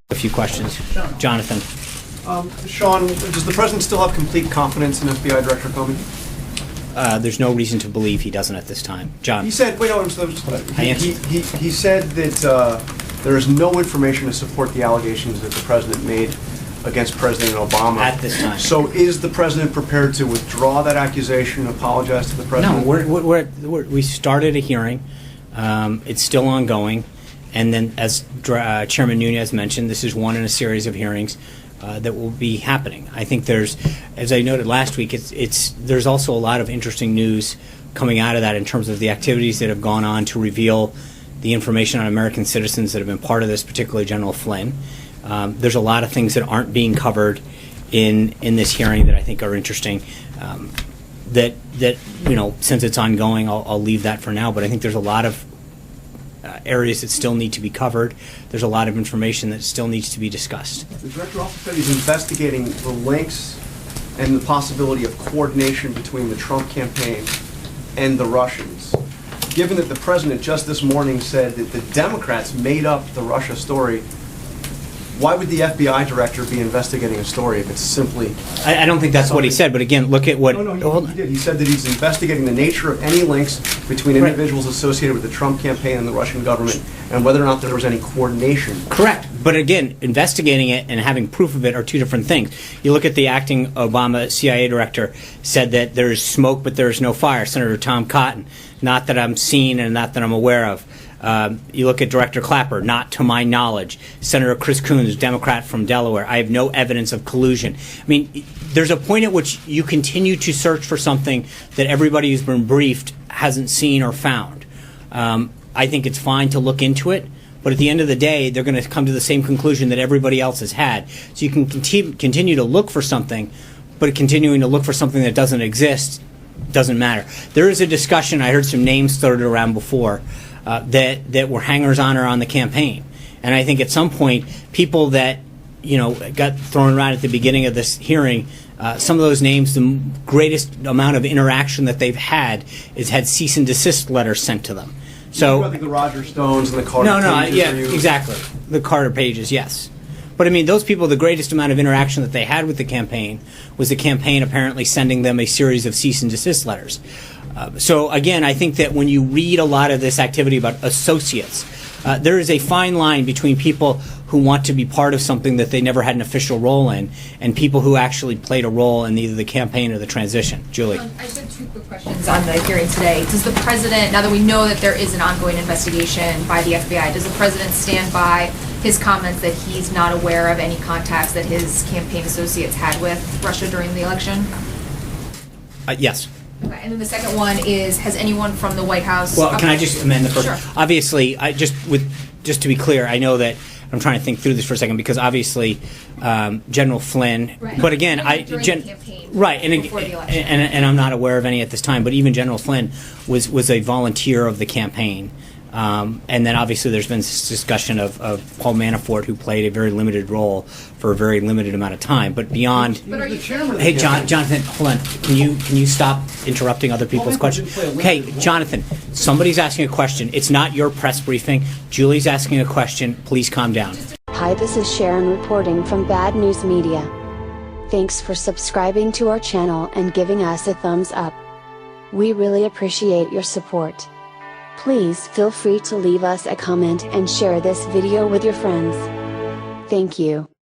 A few questions. Jonathan. Sean, does the president still have complete confidence in FBI Director Comey? There's no reason to believe he doesn't at this time. John. He said, wait, no, he said that there is no information to support the allegations that the president made against President Obama. At this time. So is the president prepared to withdraw that accusation and apologize to the president? No, we started a hearing. It's still ongoing. And then, as Chairman Nunes mentioned, this is one in a series of hearings that will be happening. I think there's, as I noted last week, there's also a lot of interesting news coming out of that in terms of the activities that have gone on to reveal the information on American citizens that have been part of this, particularly General Flynn. There's a lot of things that aren't being covered in this hearing that I think are interesting. That since it's ongoing, I'll leave that for now. But I think there's a lot of areas that still need to be covered. There's a lot of information that still needs to be discussed. The director also said he's investigating the links and the possibility of coordination between the Trump campaign and the Russians. Given that the president just this morning said that the Democrats made up the Russia story, why would the FBI director be investigating a story if it's simply... I don't think that's what he said, but again, look at what... No, he did. He said that he's investigating the nature of any links between individuals associated with the Trump campaign and the Russian government and whether or not there was any coordination. Correct. But again, investigating it and having proof of it are two different things. You look at the acting Obama CIA director said that there is smoke but there is no fire, Senator Tom Cotton. Not that I'm seen and not that I'm aware of. You look at Director Clapper, not to my knowledge. Senator Chris Coons, Democrat from Delaware, I have no evidence of collusion. I mean, there's a point at which you continue to search for something that everybody who's been briefed hasn't seen or found. I think it's fine to look into it, but at the end of the day, they're going to come to the same conclusion that everybody else has had. So you can continue to look for something, but continuing to look for something that doesn't exist doesn't matter. There is a discussion, I heard some names floated around before, that were hangers-on on the campaign. And I think at some point, people that got thrown around at the beginning of this hearing, some of those names, the greatest amount of interaction that they've had is had cease and desist letters sent to them. So I think the Roger Stones and the Carter pages. Yeah, exactly. The Carter pages, yes. But I mean, those people, the greatest amount of interaction that they had with the campaign was the campaign apparently sending them a series of cease and desist letters. So again, I think that when you read a lot of this activity about associates, there is a fine line between people who want to be part of something that they never had an official role in and people who actually played a role in either the campaign or the transition. Julie. I just have two quick questions on the hearing today. Does the president, now that we know that there is an ongoing investigation by the FBI, does the president stand by his comments that he's not aware of any contacts that his campaign associates had with Russia during the election? Yes. Okay, and then the second one is, has anyone from the White House... Well, can I just amend the first? Sure. Obviously, just to be clear, I know that I'm trying to think through this for a second because obviously General Flynn, right. But again, during the campaign, right, before the election. And I'm not aware of any at this time. But even General Flynn was a volunteer of the campaign. And then obviously there's been this discussion of Paul Manafort, who played a very limited role for a very limited amount of time. But beyond, hey, Jonathan, hold on. Can you stop interrupting other people's questions? Okay, Jonathan, somebody's asking a question. It's not your press briefing. Julie's asking a question. Please calm down. Hi, this is Sharon reporting from Bad News Media. Thanks for subscribing to our channel and giving us a thumbs up. We really appreciate your support. Please feel free to leave us a comment and share this video with your friends. Thank you.